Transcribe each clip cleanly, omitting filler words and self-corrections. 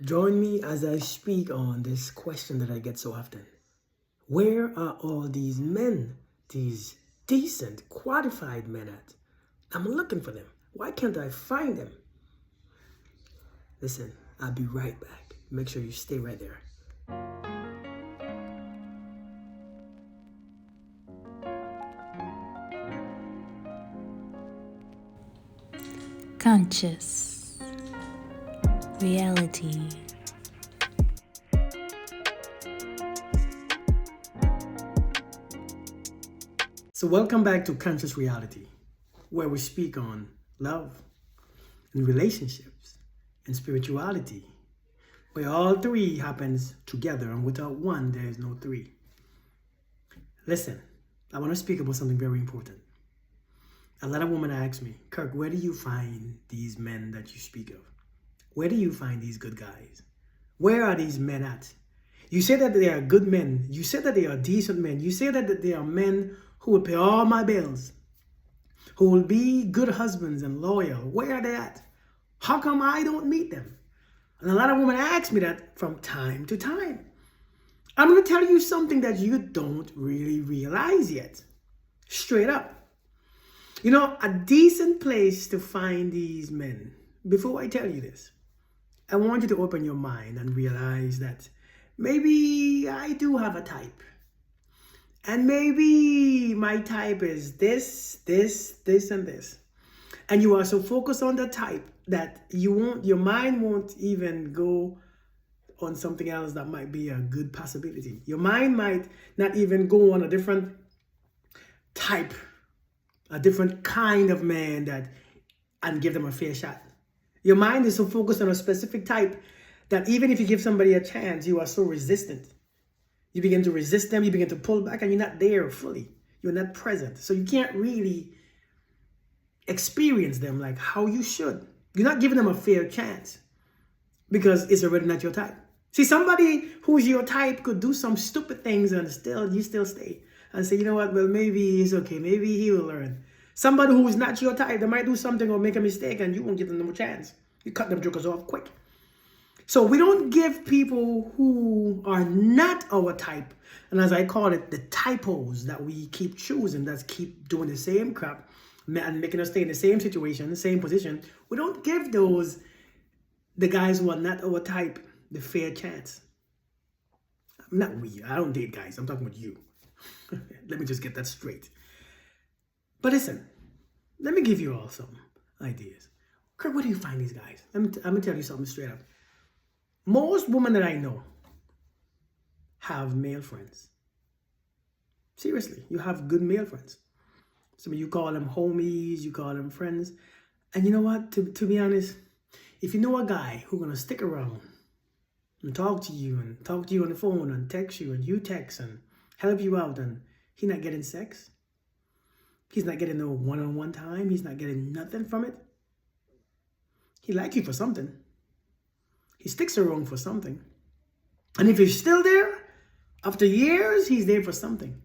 Join me as I speak on this question that I get so often. Where are all these men, these decent, qualified men at? I'm looking for them. Why can't I find them? Listen, I'll be right back. Make sure you stay right there. Conscious reality. So, welcome back to Conscious Reality, where we speak on love and relationships and spirituality, where all three happens together, and without one, there is no three. Listen, I want to speak about something very important. A lot of women ask me, Kirk, where do you find these men that you speak of? Where do you find these good guys? Where are these men at? You say that they are good men. You say that they are decent men. You say that they are men who will pay all my bills, who will be good husbands and loyal. Where are they at? How come I don't meet them? And a lot of women ask me that from time to time. I'm going to tell you something that you don't really realize yet. Straight up. You know, a decent place to find these men, before I tell you this, I want you to open your mind and realize that maybe I do have a type. And maybe my type is this, and this. And you are so focused on the type that your mind won't even go on something else that might be a good possibility. Your mind might not even go on a different type, a different kind of man and give them a fair shot. Your mind is so focused on a specific type that even if you give somebody a chance, you are so resistant. You begin to resist them, you begin to pull back, and you're not there fully. You're not present. So you can't really experience them like how you should. You're not giving them a fair chance because it's already not your type. See, somebody who's your type could do some stupid things and you still stay and say, you know what, well, maybe he's okay. Maybe he will learn. Somebody who's not your type, they might do something or make a mistake and you won't give them no chance. You cut them jokers off quick. So we don't give people who are not our type, and as I call it, the typos that we keep choosing, that keep doing the same crap and making us stay in the same situation, the same position. We don't give the guys who are not our type, the fair chance. Not we. I don't date guys. I'm talking about you. Let me just get that straight. But listen, let me give you all some ideas. Kirk, where do you find these guys? I'm going to tell you something straight up. Most women that I know have male friends. Seriously, you have good male friends. Some of you call them homies, you call them friends. And you know what? To be honest, if you know a guy who's going to stick around and talk to you on the phone and text you and you text and help you out and he's not getting sex, he's not getting no one-on-one time, he's not getting nothing from it, he like you for something. He sticks around for something. And if he's still there, after years, he's there for something.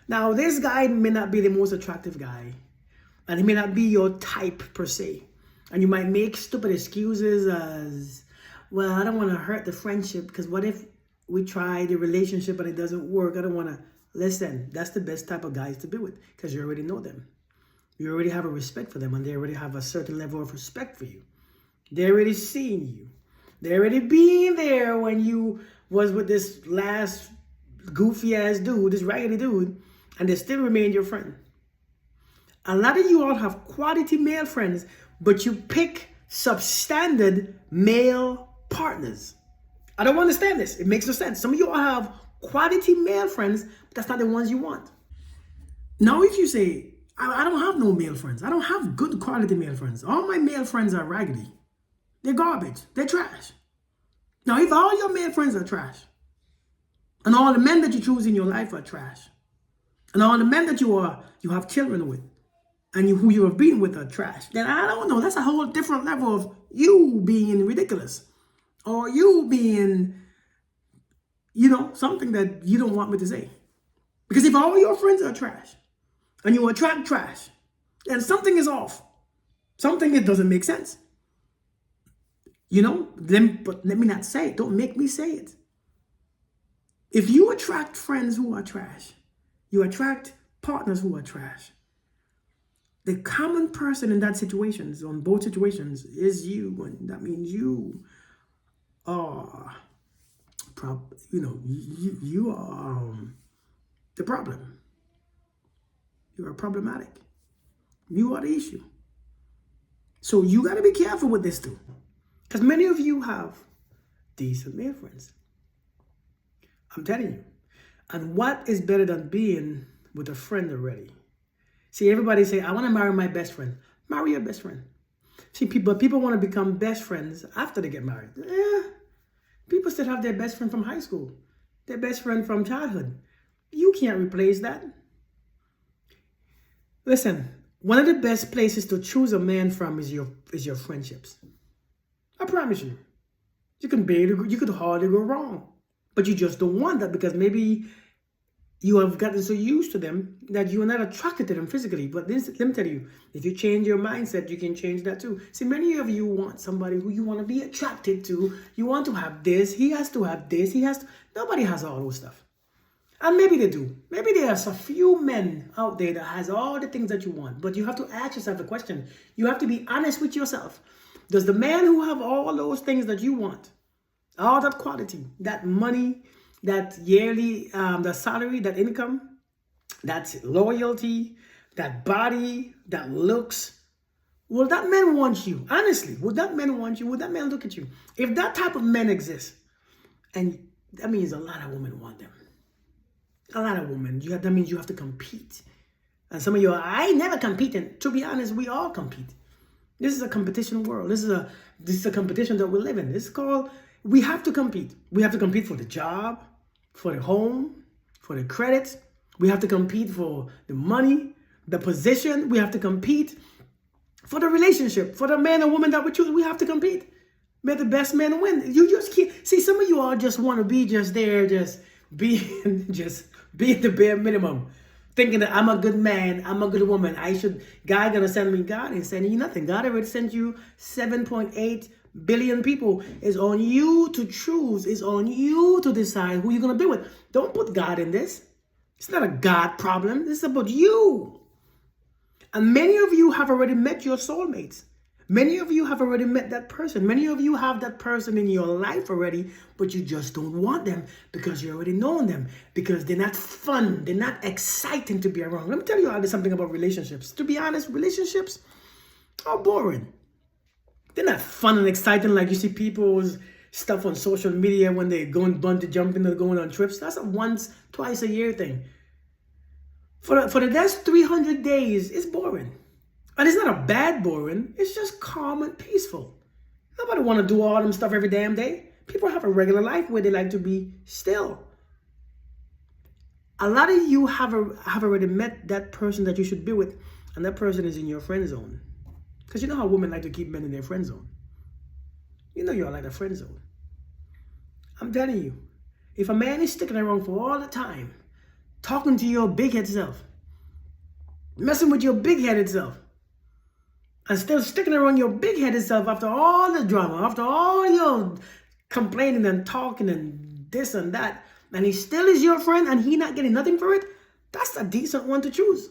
Now, this guy may not be the most attractive guy, and he may not be your type per se. And you might make stupid excuses as, well, I don't want to hurt the friendship because what if we try the relationship and it doesn't work? I don't want to. Listen, that's the best type of guys to be with because you already know them. You already have a respect for them and they already have a certain level of respect for you. They already seen you. They already been there when you was with this last goofy ass dude, this raggedy dude, and they still remain your friend. A lot of you all have quality male friends, but you pick substandard male partners. I don't understand this. It makes no sense. Some of you all have quality male friends, but that's not the ones you want. Now, if you say, I don't have no male friends. I don't have good quality male friends. All my male friends are raggedy. They're garbage. They're trash. Now, if all your male friends are trash, and all the men that you choose in your life are trash, and all the men that you have children with, and who you have been with are trash, then I don't know. That's a whole different level of you being ridiculous, or you being, something that you don't want me to say. Because if all your friends are trash, and you attract trash, then something is off. Something that doesn't make sense. But let me not say it. Don't make me say it. If you attract friends who are trash, you attract partners who are trash. The common person in that situations, on both situations, is you, and that means you are, you are the problem. You are problematic. You are the issue. So you got to be careful with this too, because many of you have decent male friends. I'm telling you. And what is better than being with a friend already? See, everybody say, I want to marry my best friend. Marry your best friend. See, people want to become best friends after they get married. People still have their best friend from high school, their best friend from childhood. You can't replace that. Listen, one of the best places to choose a man from is your friendships. I promise you. You could hardly go wrong. But you just don't want that because maybe you have gotten so used to them that you are not attracted to them physically. But let me tell you, if you change your mindset, you can change that too. See, many of you want somebody who you want to be attracted to. You want to have this. He has to have this. Nobody has all those stuff. And maybe they do. Maybe there's a few men out there that has all the things that you want. But you have to ask yourself the question. You have to be honest with yourself. Does the man who have all those things that you want, all that quality, that money, that yearly, that salary, that income, that loyalty, that body, that looks, will that man want you? Honestly, would that man want you? Would that man look at you? If that type of men exists, and that means a lot of women want them. A lot of women. That means you have to compete. And some of you are, I never compete. And to be honest, we all compete. This is a competition world. This is a competition that we live in. It's called, we have to compete. We have to compete for the job, for the home, for the credit. We have to compete for the money, the position. We have to compete for the relationship, for the man or woman that we choose. We have to compete. May the best man win. You just can't. See, some of you all just want to be just there, just be the bare minimum. Thinking that I'm a good man, I'm a good woman. God gonna send me. God ain't sending you nothing. God already sent you 7.8 billion people. It's on you to choose. It's on you to decide who you're gonna be with. Don't put God in this. It's not a God problem. This is about you. And many of you have already met your soulmates. Many of you have already met that person. Many of you have that person in your life already, but you just don't want them because you already know them, because they're not fun. They're not exciting to be around. Let me tell you something about relationships. To be honest, relationships are boring. They're not fun and exciting like you see people's stuff on social media when they're going bungee jumping or going on trips. That's a once, twice a year thing. For the next 300 days, it's boring. And it's not a bad boring. It's just calm and peaceful. Nobody want to do all them stuff every damn day. People have a regular life where they like to be still. A lot of you have already met that person that you should be with, and that person is in your friend zone. Because you know how women like to keep men in their friend zone. You know you're like a friend zone. I'm telling you, if a man is sticking around for all the time, talking to your big-headed self, messing with your big-headed self, and still sticking around your big-headed self after all the drama, after all your complaining and talking and this and that, and he still is your friend and he not getting nothing for it, that's a decent one to choose.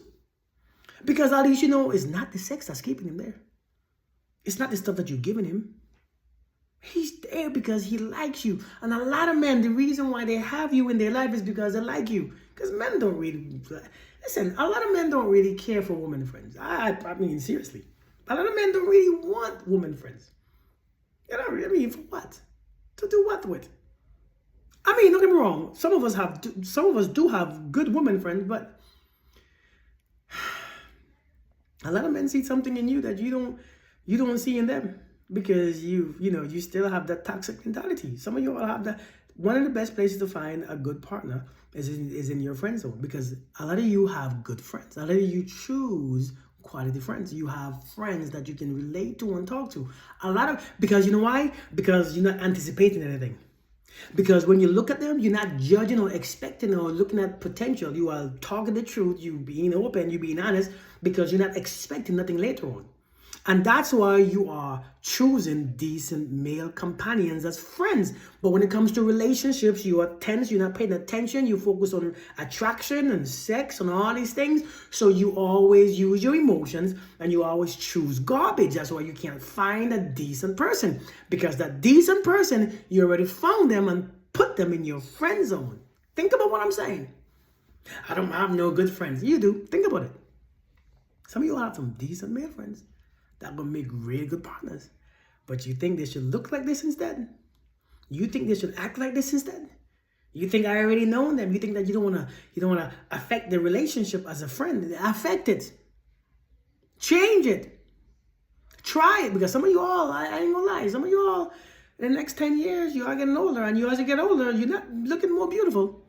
Because at least you know it's not the sex that's keeping him there. It's not the stuff that you're giving him. He's there because he likes you. And a lot of men, the reason why they have you in their life is because they like you. Because men don't really, listen, a lot of men don't really care for women friends. I mean, seriously. A lot of men don't really want woman friends. You know, I mean, for what? To do what with? I mean, don't get me wrong. Some of us do have good woman friends, but a lot of men see something in you that you don't see in them because you still have that toxic mentality. Some of you all have that. One of the best places to find a good partner is in your friend zone, because a lot of you have good friends. A lot of you choose quality friends. You have friends that you can relate to and talk to. Because you know why? Because you're not anticipating anything. Because when you look at them, you're not judging or expecting or looking at potential. You are talking the truth. You being open. You being honest, because you're not expecting nothing later on. And that's why you are choosing decent male companions as friends. But when it comes to relationships, you are tense, you're not paying attention, you focus on attraction and sex and all these things. So you always use your emotions and you always choose garbage. That's why you can't find a decent person. Because that decent person, you already found them and put them in your friend zone. Think about what I'm saying. I don't have no good friends. You do. Think about it. Some of you have some decent male friends that will make really good partners. But you think they should look like this instead? You think they should act like this instead? You think I already know them? You think that you don't wanna affect the relationship as a friend? Affect it. Change it. Try it, because some of you all, I ain't gonna lie, some of you all, in the next 10 years, you are getting older, and you as you get older, you're not looking more beautiful.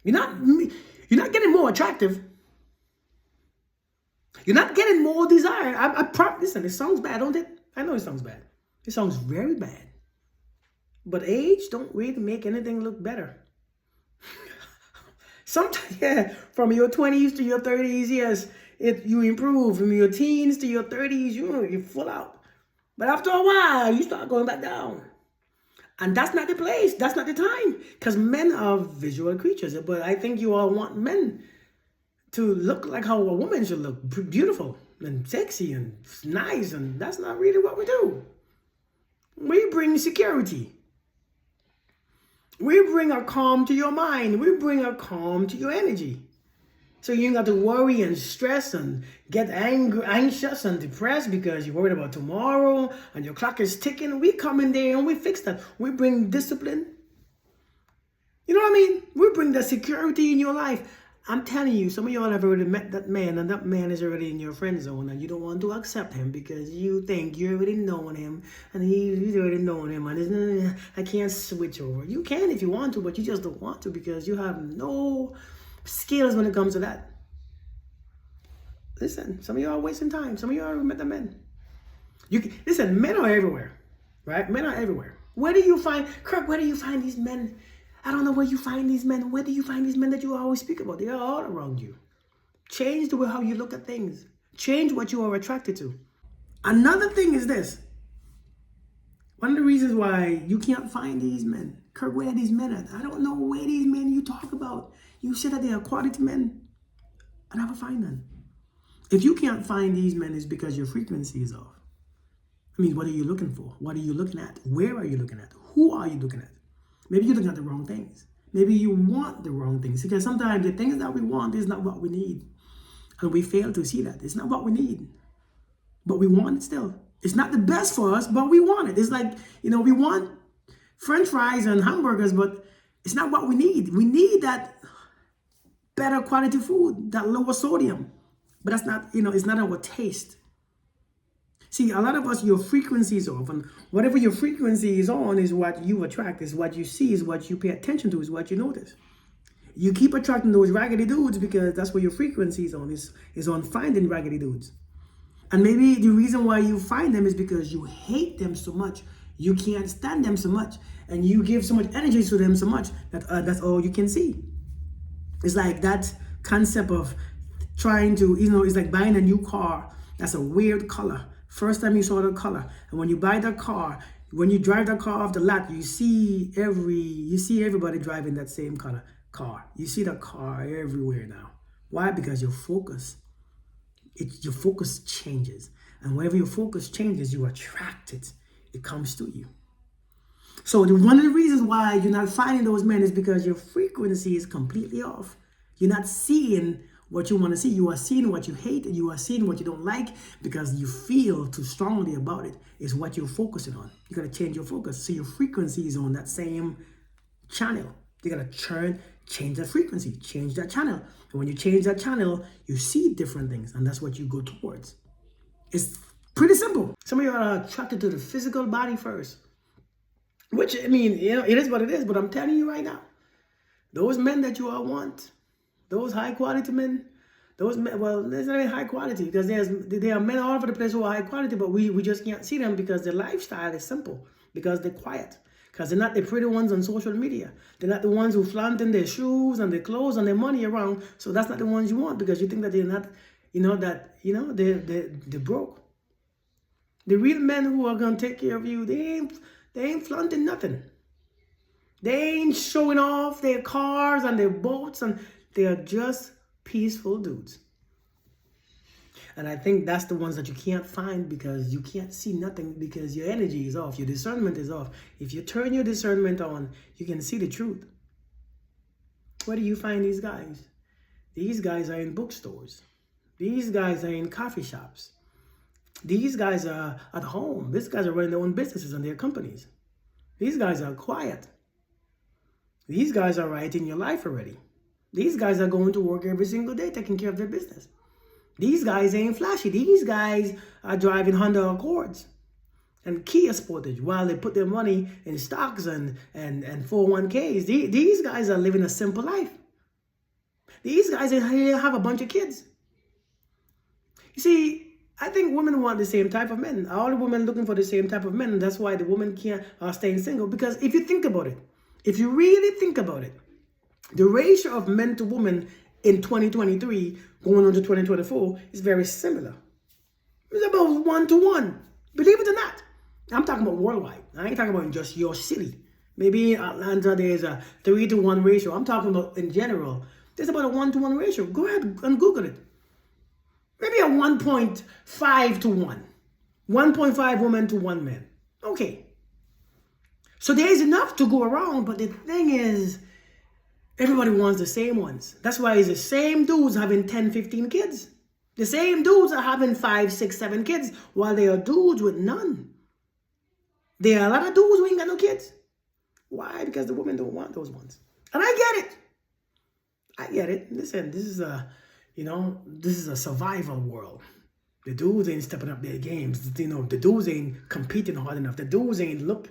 You're not getting more attractive. You're not getting more desire. Listen, it sounds bad, don't it? I know it sounds bad. It sounds very bad. But age don't really make anything look better. Sometimes, yeah, from your 20s to your 30s, yes, you improve. From your teens to your 30s, you're full out. But after a while, you start going back down. And that's not the place. That's not the time. Because men are visual creatures. But I think you all want men to look like how a woman should look, beautiful and sexy and nice, and that's not really what we do. We bring security. We bring a calm to your mind. We bring a calm to your energy. So you ain't got to worry and stress and get anxious and depressed because you're worried about tomorrow and your clock is ticking. We come in there and we fix that. We bring discipline. You know what I mean? We bring the security in your life. I'm telling you, some of y'all have already met that man, and that man is already in your friend zone, and you don't want to accept him because you think you already known him, and he's already known him, and I can't switch over. You can if you want to, but you just don't want to because you have no skills when it comes to that. Listen, some of y'all are wasting time. Some of y'all already met the men. Listen, men are everywhere, right? Men are everywhere. Where do you find these men? I don't know where you find these men. Where do you find these men that you always speak about? They are all around you. Change the way how you look at things. Change what you are attracted to. Another thing is this. One of the reasons why you can't find these men. Kirk, where are these men at? I don't know where these men you talk about. You said that they are quality men. I never find them. If you can't find these men, it's because your frequency is off. I mean, what are you looking for? What are you looking at? Where are you looking at? Who are you looking at? Maybe you're looking at the wrong things. Maybe you want the wrong things, because sometimes the things that we want is not what we need. And we fail to see that. It's not what we need, but we want it still. It's not the best for us, but we want it. It's like, we want French fries and hamburgers, but it's not what we need. We need that better quality food, that lower sodium. But that's not, it's not our taste. See, a lot of us, your frequency is off, and whatever your frequency is on is what you attract, is what you see, is what you pay attention to, is what you notice. You keep attracting those raggedy dudes because that's where your frequency is on, is on finding raggedy dudes. And maybe the reason why you find them is because you hate them so much, you can't stand them so much, and you give so much energy to them so much that that's all you can see. It's like that concept of trying to, it's like buying a new car that's a weird color. First time you saw the color, and when you buy the car, when you drive the car off the lot, you see everybody driving that same color car. You see the car everywhere now. Why? Because your focus changes, and whenever your focus changes, you attract it. It comes to you. So one of the reasons why you're not finding those men is because your frequency is completely off. You're not seeing what you want to see. You are seeing what you hate, and you are seeing what you don't like because you feel too strongly about it. Is what you're focusing on. You got to change your focus. So your frequency is on that same channel. You got to change that frequency, change that channel. And when you change that channel, you see different things, and that's what you go towards. It's pretty simple. Some of you are attracted to the physical body first, which, it is what it is, but I'm telling you right now, those men that you all want, those high quality men, those men, well, there's not even high quality because there are men all over the place who are high quality, but we just can't see them because their lifestyle is simple, because they're quiet, because they're not the pretty ones on social media. They're not the ones who flaunting their shoes and their clothes and their money around. So that's not the ones you want, because you think that they're not, they're broke. The real men who are gonna take care of you, they ain't flaunting nothing. They ain't showing off their cars and their boats, and they are just peaceful dudes. And I think that's the ones that you can't find because you can't see nothing, because your energy is off, your discernment is off. If you turn your discernment on, you can see the truth. Where do you find these guys? These guys are in bookstores. These guys are in coffee shops. These guys are at home. These guys are running their own businesses and their companies. These guys are quiet. These guys are right in your life already. These guys are going to work every single day taking care of their business. These guys ain't flashy. These guys are driving Honda Accords and Kia Sportage while they put their money in stocks and 401ks. These guys are living a simple life. These guys have a bunch of kids. You see, I think women want the same type of men. All the women looking for the same type of men. That's why the women are staying single. Because if you think about it, if you really think about it, the ratio of men to women in 2023 going on to 2024 is very similar. It's about 1 to 1. Believe it or not. I'm talking about worldwide. I ain't talking about just your city. Maybe in Atlanta there's a 3 to 1 ratio. I'm talking about in general. There's about a 1 to 1 ratio. Go ahead and Google it. Maybe a 1.5 to 1. 1.5 women to 1 man. Okay. So there's enough to go around, but the thing is, everybody wants the same ones. That's why it's the same dudes having 10, 15 kids. The same dudes are having 5, 6, 7 kids, while there are dudes with none. There are a lot of dudes who ain't got no kids. Why? Because the women don't want those ones. And I get it. I get it. Listen, this is a survival world. The dudes ain't stepping up their games. The dudes ain't competing hard enough. The dudes ain't look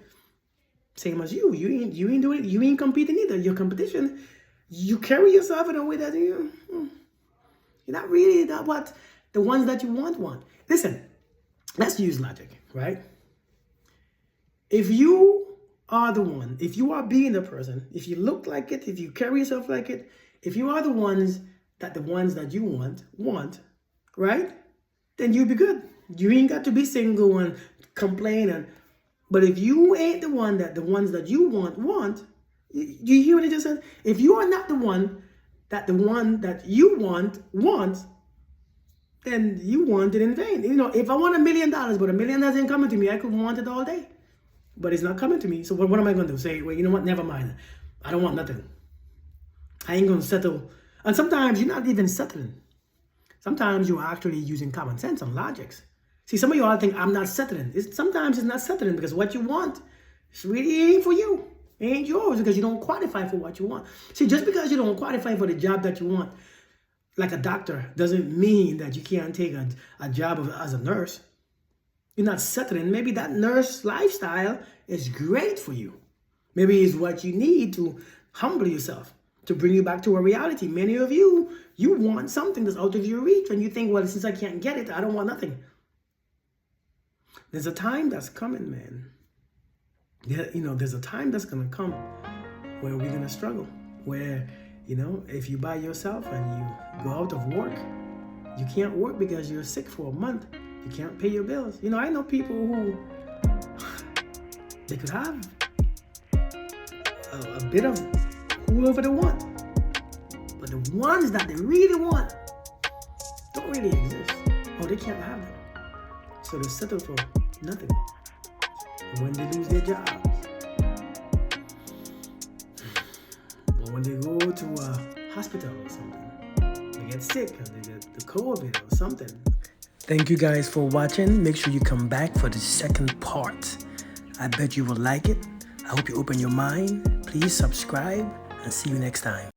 same as you. You ain't doing it. You ain't competing either. Your competition, you carry yourself in a way that you're not really what the ones that you want. Listen, let's use logic, right? If you are the one, if you are being the person, if you look like it, if you carry yourself like it, if you are the ones that you want, right? Then you'll be good. You ain't got to be single and complain. But if you ain't the ones that you want, you hear what I just said? If you are not the one that you want, then you want it in vain. If I want $1 million, but $1 million isn't coming to me, I could want it all day. But it's not coming to me. So what am I going to do? Say, well, you know what? Never mind. I don't want nothing. I ain't going to settle. And sometimes you're not even settling. Sometimes you're actually using common sense and logics. See, some of you all think I'm not settling. Sometimes it's not settling because what you want really ain't for you. It ain't yours because you don't qualify for what you want. See, just because you don't qualify for the job that you want, like a doctor, doesn't mean that you can't take a job as a nurse. You're not settling. Maybe that nurse lifestyle is great for you. Maybe it's what you need to humble yourself, to bring you back to a reality. Many of you want something that's out of your reach, and you think, well, since I can't get it, I don't want nothing. There's a time that's coming, man. There's a time that's going to come where we're going to struggle, where, if you by yourself and you go out of work, you can't work because you're sick for a month. You can't pay your bills. I know people who, they could have a bit of whoever they want. But the ones that they really want don't really exist. Or they can't have them. So they settle for nothing. And when they lose their jobs, or when they go to a hospital or something, they get sick and they get the COVID or something. Thank you guys for watching. Make sure you come back for the second part. I bet you will like it. I hope you open your mind. Please subscribe and see you next time.